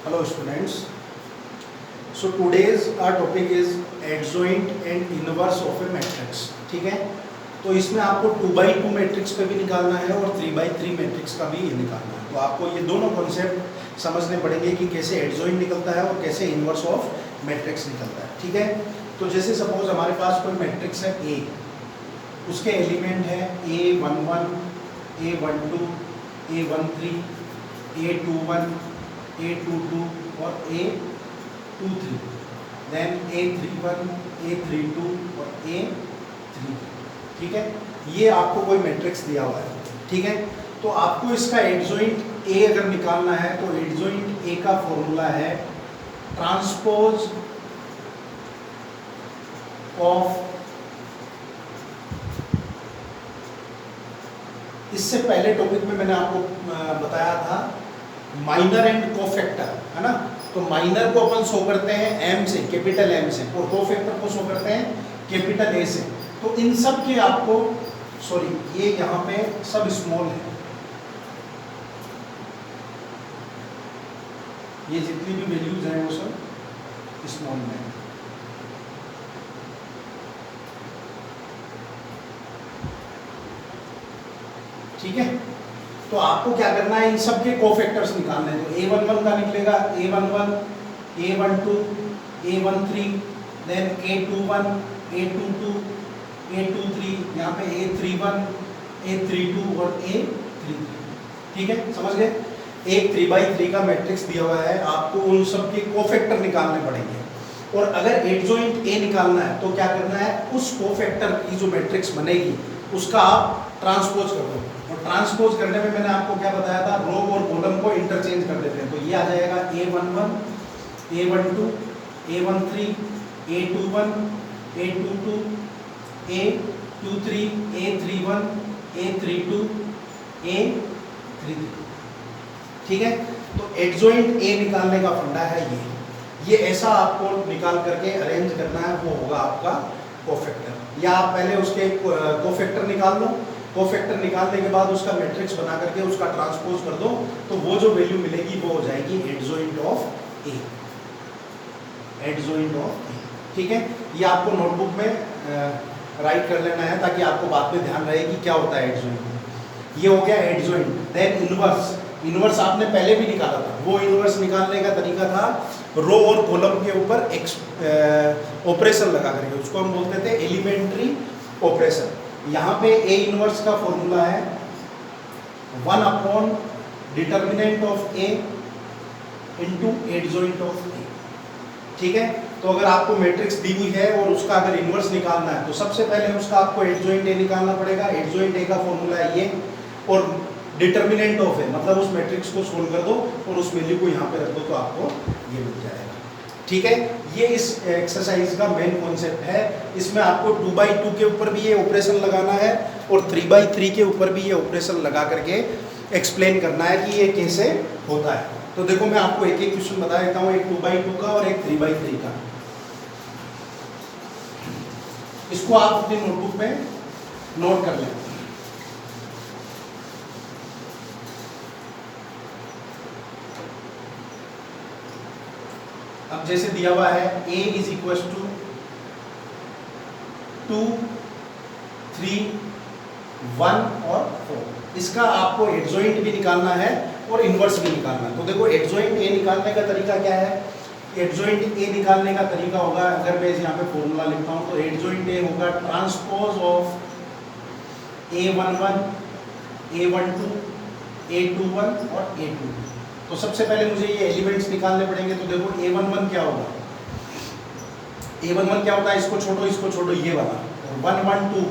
Hello students. So today's our topic is adjoint and inverse of a matrix. ठीक है, तो इसमें आपको 2x2 मैट्रिक्स पे भी निकालना है और 3x3 मैट्रिक्स का भी निकालना है। तो आपको ये दोनों कॉन्सेप्ट समझने पड़ेंगे कि कैसे एडजॉइंट निकलता है और कैसे इनवर्स ऑफ मैट्रिक्स निकलता है। ठीक है, तो जैसे सपोज हमारे पास कोई मैट्रिक्स है A, उसके एलिमेंट है A11, A12, A13, A21, A22 और A23, देन A31, A32 और A33। ठीक है, ये आपको कोई मैट्रिक्स दिया हुआ है। ठीक है, तो आपको इसका एडजॉइंट A अगर निकालना है तो एडजॉइंट A का फॉर्मूला है ट्रांसपोज ऑफ, इससे पहले टॉपिक में मैंने आपको बताया था माइनर एंड कोफैक्टर, है ना। तो माइनर को अपन शो करते हैं M से, कैपिटल M से, और कोफैक्टर को शो करते हैं कैपिटल A से। तो इन सब के आपको, सॉरी ये यहाँ पे सब स्मॉल है, ये जितनी भी वैल्यूज हैं वो सब स्मॉल में है। ठीक है, तो आपको क्या करना है, इन सब के कोफैक्टर्स निकालने हैं। तो A11 का निकलेगा A11, A12, A13, then A21, A22, A23, यहाँ पे A31, A32 और A33। ठीक है, समझ गए। एक 3x3 का मैट्रिक्स दिया हुआ है, आपको उन सब के कोफैक्टर निकालने पड़ेंगे। और अगर एडजॉइंट A निकालना है तो क्या करना है, उस कोफैक्टर की जो मैट्रिक्स बनेगी उसका आप ट्रांसपोज कर दो। और ट्रांसपोज करने में मैंने आपको क्या बताया था, रो और कॉलम को इंटरचेंज कर देते हैं। तो ये आ जाएगा A11, A12, A13, A21, A22, A23, A31, A32, A33। ठीक है, तो एडजॉइंट A निकालने का फंडा है ये ऐसा आपको निकाल करके अरेंज करना है, वो होगा आपका कोफैक्टर। या आप पहले उसके कोफैक्टर निकाल लो, कोफैक्टर निकालने के बाद उसका मैट्रिक्स बना करके उसका ट्रांसपोज कर दो, तो वो जो वैल्यू मिलेगी वो हो जाएगी adjoint of A, adjoint of A। ठीक है, ये आपको नोटबुक में राइट कर लेना है ताकि आपको बाद में ध्यान रहे कि क्या होता है एडजॉइंट। ये हो गया एडजॉइंट। देन इनवर्स, इनवर्स आपने पहले भी निकाला था। वो इनवर्स निकालने का तरीका था रो और कॉलम के ऊपर ऑपरेशन लगा करके, उसको हम बोलते थे एलिमेंट्री ऑपरेशन। यहाँ पे A इनवर्स का फॉर्मूला है 1 upon determinant of A into adjoint of A। ठीक है, तो अगर आपको मैट्रिक्स दी हुई है और उसका अगर इनवर्स निकालना है तो सबसे पहले उसका आपको एडजॉइंट A निकालना पड़ेगा। एडजॉइंट A का फॉर्मूला है ये, और डिटर्मिनेंट ऑफ A मतलब उस मैट्रिक्स को सोल्व कर दो और उस वैल्यू को यहाँ पे रख दो तो आपको ये मिल जाएगा। ठीक है, ये इस एक्सरसाइज का मेन कॉन्सेप्ट है। इसमें आपको 2x2 के ऊपर भी ये ऑपरेशन लगाना है और 3x3 के ऊपर भी ये ऑपरेशन लगा करके एक्सप्लेन करना है कि ये कैसे होता है। तो देखो मैं आपको एक एक क्वेश्चन बता देता हूँ, एक 2x2 का और एक 3x3 का। इसको आप अपनी नोटबुक में नोट कर लें। अब जैसे दिया हुआ है A इज इक्वल टू 2, 3, 1 और 4। इसका आपको एडजॉइंट भी निकालना है और इनवर्स भी निकालना है। तो देखो एडजॉइंट A निकालने का तरीका क्या है। एडजॉइंट A निकालने का तरीका होगा, अगर मैं यहाँ पे फॉर्मूला लिखता हूँ तो एडजॉइंट A होगा transpose of A11, A12, A21 और A22। तो सबसे पहले मुझे ये एलिमेंट्स निकालने पड़ेंगे। तो देखो A11 क्या होगा, A11 क्या होता है, इसको छोड़ो ये वाला, और 1, 1, 2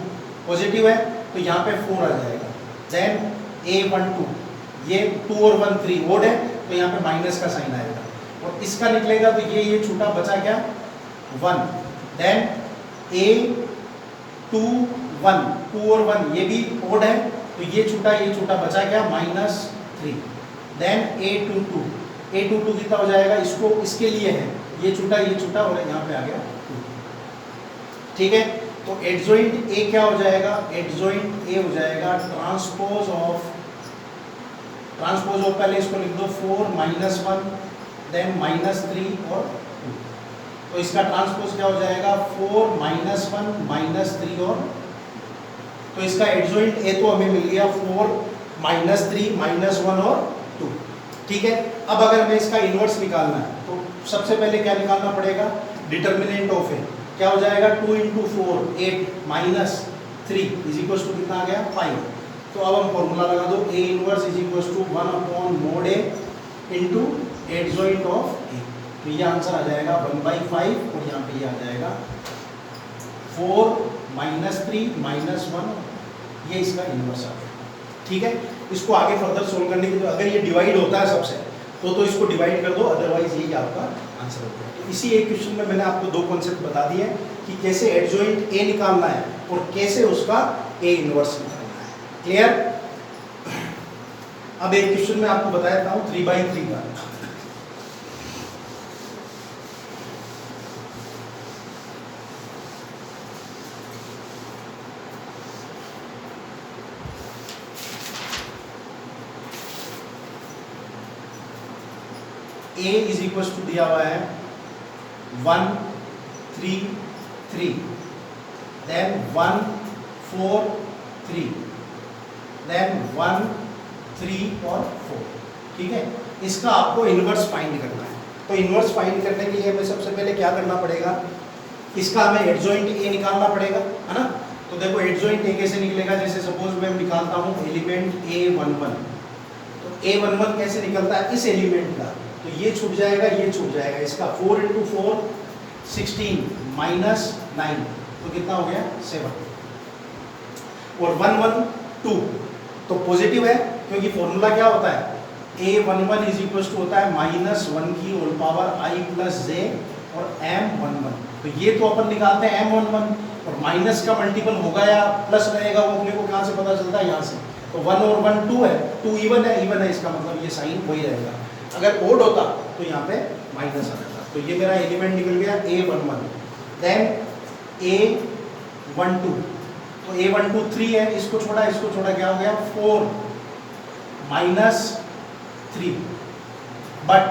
पॉजिटिव है तो यहाँ पे 4 आ जाएगा। देन A12, ये 2 और 1 3 ओड है तो यहाँ पे माइनस का साइन आएगा, और इसका निकलेगा तो ये छूटा बचा क्या 1। देन A21, 2 और 1 ये भी ओड है तो ये छूटा बचा क्या -3। देन A22 कितना हो जाएगा, इसको इसके लिए है, ये छूटा और यहाँ पे आ गया 2। ठीक है, तो एडजॉइंट ए क्या हो जाएगा, एडजॉइंट ए हो जाएगा ट्रांसपोज ऑफ पहले इसको लिख दो 4 - 1 देन -3 और 2। तो इसका ट्रांसपोज क्या हो जाएगा 4 -1 -3 और, तो इसका एडजॉइंट ए तो हमें मिल गया 4 -3 -1 और 2। ठीक है, अब अगर हमें इसका इनवर्स निकालना है तो सबसे पहले क्या निकालना पड़ेगा, डिटर्मिनेंट ऑफ ए क्या हो जाएगा 2 × 4 8 -3 इज इक्वल टू कितना आ गया 5। तो अब हम फॉर्मूला लगा दो, A inverse is equal to 1/mod A into adjoint of A. तो ये आंसर आ जाएगा 1/5 और यहाँ पे ये आ जाएगा 4 -3 -1, ये इसका इनवर्स आ गया। ठीक है, इसको आगे फर्दर सोल्व करने के लिए अगर ये डिवाइड होता है सबसे तो इसको डिवाइड कर दो, अदरवाइज यही आपका आंसर होता है। तो इसी एक क्वेश्चन में मैंने आपको दो कॉन्सेप्ट बता दिए कि कैसे एडजॉइंट ए निकालना है और कैसे उसका ए इनवर्स निकालना है। क्लियर? अब एक क्वेश्चन में आपको बता देता हूँ 3/3 का। A इज इक्वल टू दिया हुआ है 1 3 3, देन 1 4 3, देन 1 3 और 4। ठीक है, इसका आपको इनवर्स फाइंड करना है। तो इनवर्स फाइंड करने के लिए हमें सबसे पहले क्या करना पड़ेगा, इसका हमें एडजॉइंट ए निकालना पड़ेगा, है ना। तो देखो एडजॉइंट ए कैसे निकलेगा, जैसे सपोज मैं निकालता हूँ एलिमेंट A11। तो A11 कैसे निकलता है इस एलिमेंट का, तो ये छूट जाएगा, ये छूट जाएगा, इसका 4 × 4 16 -9, तो कितना हो गया 7। और 1 1 2 तो पॉजिटिव है, क्योंकि फॉर्मूला क्या होता है A11 इज इक्वल टू होता है -1 की होल पावर i + j और M11। तो ये तो अपन निकालते हैं M11, और माइनस का मल्टीपल होगा या प्लस रहेगा वो अपने को कहाँ से पता चलता है, यहाँ से। तो 1 और 1 2 है, 2 इवन है, इसका मतलब ये साइन वही रहेगा। अगर ओड होता तो यहाँ पे माइनस आ जाता। तो ये मेरा एलिमेंट निकल गया A11। देन A12, तो A12 3 है, इसको छोड़ा क्या हो गया 4 -3, बट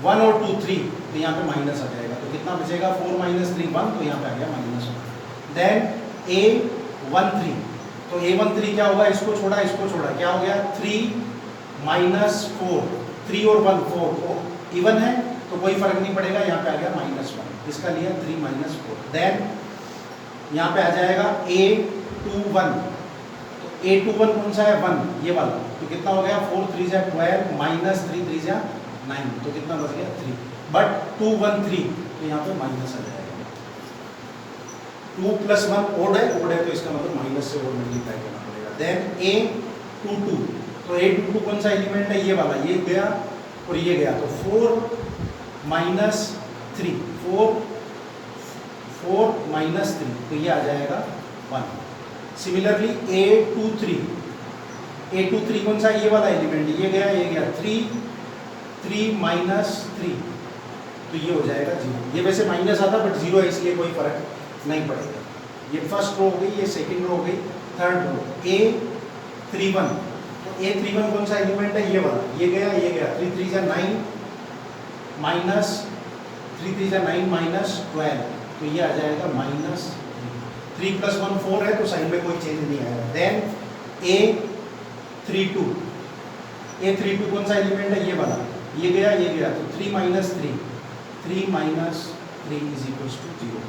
1 और 2 3, तो यहाँ पे माइनस आ जाएगा। तो कितना बचेगा 4 -3 1, तो यहाँ पे आ गया -1। देन A13, तो A13 क्या होगा, इसको छोड़ा क्या हो गया 3 -4, 3 और 1 4 इवन है, तो कोई फर्क नहीं पड़ेगा, यहाँ पे आ गया -1, इसका लिया 3 -4। देन यहाँ पे आ जाएगा A21, तो A21 कौन सा है 1, ये वाला, तो कितना हो गया 4 3 12 -3 3 9, तो कितना बच गया 3, बट 2 1 3, तो यहाँ पे माइनस आ जाएगा। 2 + 1 ओड है, तो इसका मतलब माइनस से ओड मल्टीप्लाई करना पड़ेगा। देन A22, तो A22 कौन सा एलिमेंट है, ये वाला, ये गया और ये गया, तो 4 -3 4 -3, तो ये आ जाएगा 1। सिमिलरली A23 कौन सा, ये वाला एलिमेंट, ये गया 3 3 -3, तो ये हो जाएगा 0। ये वैसे माइनस आता बट 0 है, इसलिए कोई फर्क नहीं पड़ेगा। ये फर्स्ट रो हो गई, ये सेकंड रो हो गई, थर्ड रो A31, तो A31 कौन सा एलिमेंट है, ये वाला, ये गया 3 3 9 -3 3 9 -12, तो ये आ जाएगा -3 + 1 4 है, तो साइन में कोई चेंज नहीं आएगा। देन A32 कौन सा एलिमेंट है, ये वाला, ये गया, तो 3 -3 इज इक्वल टू 0,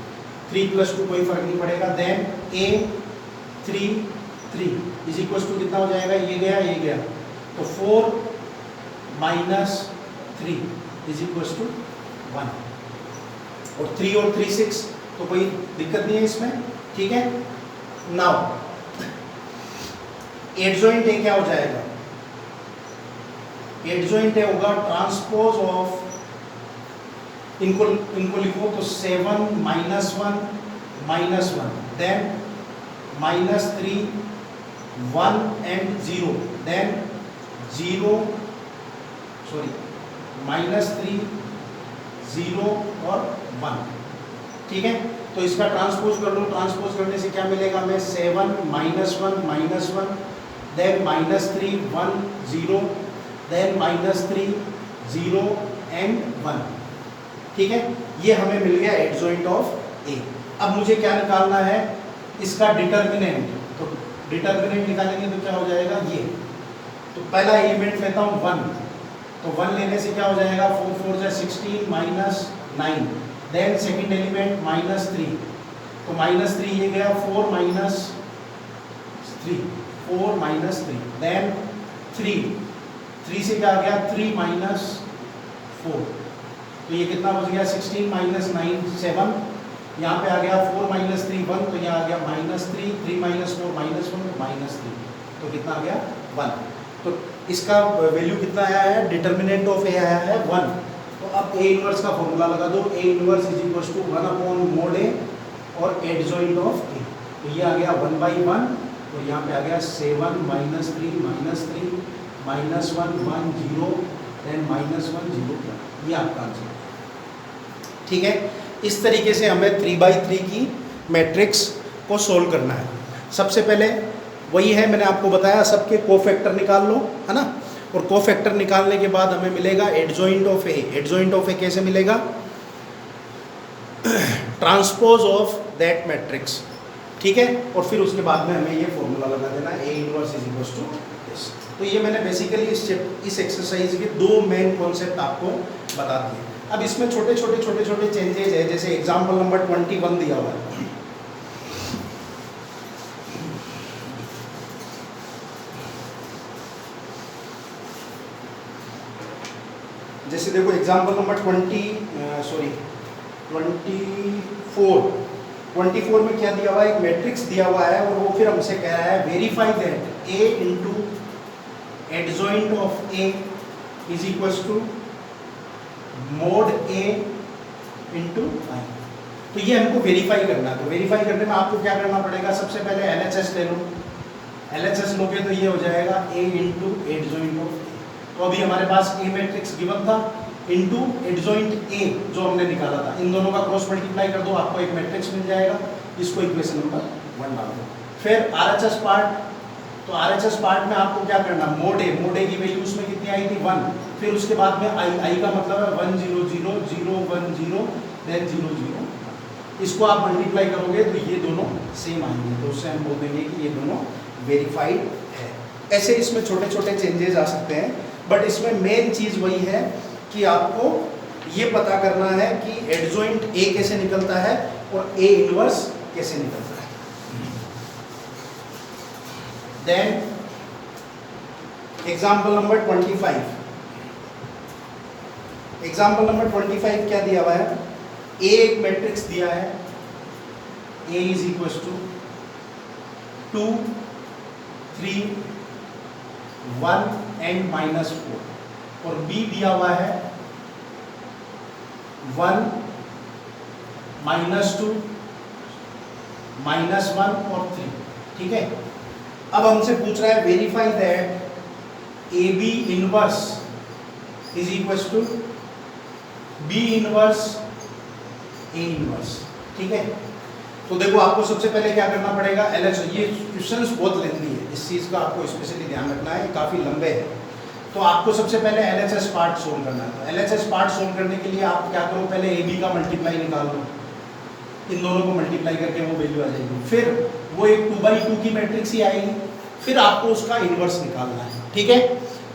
3 + 2 कोई फर्क नहीं पड़ेगा। Then A33 is equal to कितना हो जाएगा, ये गया, तो 4 -3 इज इक्वल टू 1, और 3 और 3 6, तो कोई दिक्कत नहीं है इसमें। ठीक है, नाउ एडजॉइंट ए क्या हो जाएगा, एडजॉइंट ए होगा ट्रांसपोज ऑफ, इनको लिखो तो 7 -1 -1, देन -3 1 and 0, देन -3 0 और 1। ठीक है, तो इसका ट्रांसपोज कर लो, ट्रांसपोज करने से क्या मिलेगा हमें 7 -1 -1, देन -3 1 0, देन -3 0 एंड 1, ठीक है। ये हमें मिल गया एडजॉइंट ऑफ ए। अब मुझे क्या निकालना है, इसका डिटर्मिनेंट। तो डिटर्मिनेंट निकालेंगे तो क्या हो जाएगा ये, तो पहला एलिमेंट लेता हूँ 1, तो 1 लेने से क्या हो जाएगा 4 4 जा 16 माइनस 9, देन सेकंड एलिमेंट -3, तो -3 ये गया 4 माइनस 3, देन 3 से क्या आ गया 3 माइनस 4, तो ये कितना बच गया 16 माइनस 9 7, यहाँ पे आ गया 4 माइनस 3 1, तो यहाँ आ गया -3, 3 माइनस 4 -1 -3, तो कितना आ गया 1। तो इसका वैल्यू कितना आया है, डिटर्मिनेंट ऑफ ए आया है 1। तो अब ए इनवर्स का फॉर्मूला लगा दो, A inverse is equal to 1 upon mod A और एडजॉइंट ऑफ ए, तो ये आ गया 1/1, और यहाँ पे आ गया 7 -3 -3 -1 1 0, देन -1 0, ये आपका आंसर, ठीक है। इस तरीके से हमें 3/3 की मैट्रिक्स को सोल्व करना है। सबसे पहले वही है, मैंने आपको बताया सबके कोफैक्टर निकाल लो, है ना, और कोफैक्टर निकालने के बाद हमें मिलेगा adjoint of A. Adjoint of A कैसे मिलेगा, ट्रांसपोज ऑफ दैट मैट्रिक्स, ठीक है, और फिर उसके बाद में हमें ये फॉर्मूला लगा देना A inverse is equal to this. तो ये मैंने बेसिकली इस एक्सरसाइज के 2 मेन कॉन्सेप्ट आपको बता दिए। अब इसमें छोटे छोटे चेंजेज है, जैसे एग्जाम्पल नंबर 21 दिया हुआ है, जैसे देखो एग्जाम्पल नंबर 24 में क्या दिया हुआ है, एक मैट्रिक्स दिया हुआ है, और वो फिर हमसे कह रहा है verify that A into adjoint of A is equal to mod A into I. तो ये हमको वेरीफाई करना है। तो वेरीफाई करने में आपको क्या करना पड़ेगा, सबसे पहले LHS ले लो, LHS लोगे तो ये हो जाएगा ए इंटू एडजॉइंट ऑफ ए। तो अभी हमारे पास ए मैट्रिक्स गिवन था इंटू एडजॉइंट ए जो हमने निकाला था, इन दोनों का क्रॉस मल्टीप्लाई कर दो, आपको एक मैट्रिक्स मिल जाएगा, इसको इक्वेशन नंबर 1 डाल दो। फिर RHS पार्ट, तो RHS पार्ट में आपको क्या करना, मोड ए की वैल्यू उसमें कितनी आई थी 1, फिर उसके बाद में आई का मतलब है 1 0 0 0 1 0 देन 0 0, इसको आप मल्टीप्लाई करोगे तो ये दोनों सेम आएंगे, तो उससे हम बोल देंगे कि ये दोनों वेरीफाइड है। ऐसे इसमें छोटे छोटे चेंजेस आ सकते हैं, बट इसमें मेन चीज़ वही है कि आपको ये पता करना है कि एडजॉइंट ए कैसे निकलता है और ए इनवर्स कैसे निकलता है। Then example number 25, example number 25 क्या दिया हुआ है, ए एक मैट्रिक्स दिया है, ए इज इक्वल टू 2 3 1 एंड -4, और बी दिया हुआ है 1 -2 -1 और 3, ठीक है। अब हमसे पूछ रहा है verify that A B inverse is equal to B inverse A inverse, ठीक है। तो देखो आपको सबसे पहले क्या करना पड़ेगा, LHS, ये क्वेश्चंस बहुत लेंथी है, इस चीज़ का आपको स्पेशली ध्यान रखना है, काफ़ी लंबे हैं। तो आपको सबसे पहले LHS पार्ट सोल्व करना है। तो LHS पार्ट सोल्व करने के लिए आप क्या करो, पहले AB का मल्टीप्लाई निकाल लो, इन दोनों को मल्टीप्लाई करके वो वैल्यू आ जाएगी, फिर वो एक 2/2 की मैट्रिक्स ही आएगी, फिर आपको उसका इन्वर्स निकालना है, ठीक है।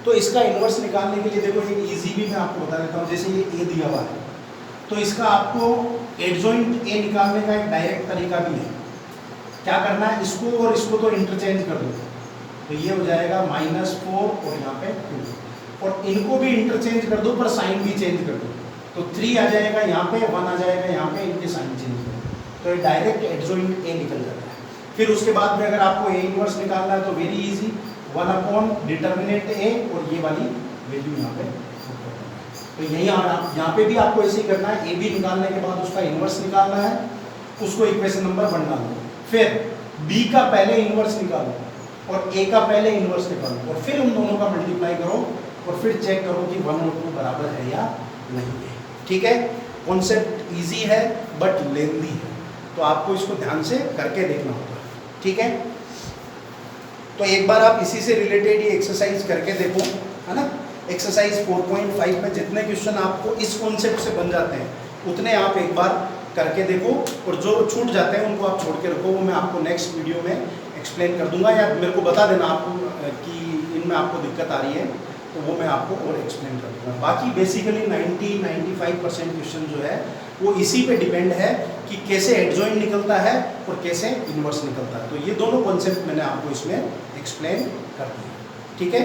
तो इसका इन्वर्स निकालने के लिए देखो ये इजी भी मैं आपको बता देता हूँ, जैसे ये ए दिया हुआ है, तो इसका आपको एडजॉइंट ए निकालने का एक डायरेक्ट तरीका भी है। क्या करना है, इसको और इसको तो इंटरचेंज कर दो, तो ये हो जाएगा -4 और यहाँ पे 2, और इनको भी इंटरचेंज कर दो पर साइन भी चेंज कर दो, तो 3 आ जाएगा यहाँ पे, 1 आ जाएगा यहाँ पे, इनके साइन चेंज कर दो, तो ये डायरेक्ट एडजॉइंट ए निकल जाता है। फिर उसके बाद में अगर आपको ए इनवर्स निकालना है तो वेरी इजी, 1 अपॉन डिटर्मिनेंट ए, और ये वाली वैल्यू यहाँ पे, तो यहाँ पे भी आपको ऐसे ही करना है, ए बी निकालने के बाद उसका इन्वर्स निकालना है, उसको इक्वेशन नंबर 1 डालो, फिर बी का पहले इन्वर्स निकालो और ए का पहले इन्वर्स निकालो, और फिर उन दोनों का मल्टीप्लाई करो, और फिर चेक करो कि 1 और 2 बराबर है या नहीं है, ठीक है। कॉन्सेप्ट इजी है बट लेंथी है, तो आपको इसको ध्यान से करके देखना होगा, ठीक है। तो एक बार आप इसी से रिलेटेड ये एक्सरसाइज करके देखो, है ना, एक्सरसाइज 4.5 में जितने क्वेश्चन आपको इस कॉन्सेप्ट से बन जाते हैं उतने आप एक बार करके देखो, और जो छूट जाते हैं उनको आप छोड़ के रखो, वो मैं आपको नेक्स्ट वीडियो में एक्सप्लेन कर दूंगा, या मेरे को बता देना आपको कि इनमें आपको दिक्कत आ रही है, तो वो मैं आपको और एक्सप्लेन कर दूंगा। बाकी बेसिकली 90-95% क्वेश्चन जो है वो इसी पे डिपेंड है कि कैसे एडजॉइंट निकलता है और कैसे इन्वर्स निकलता है। तो ये दोनों कॉन्सेप्ट मैंने आपको इसमें एक्सप्लेन कर दिया, ठीक है।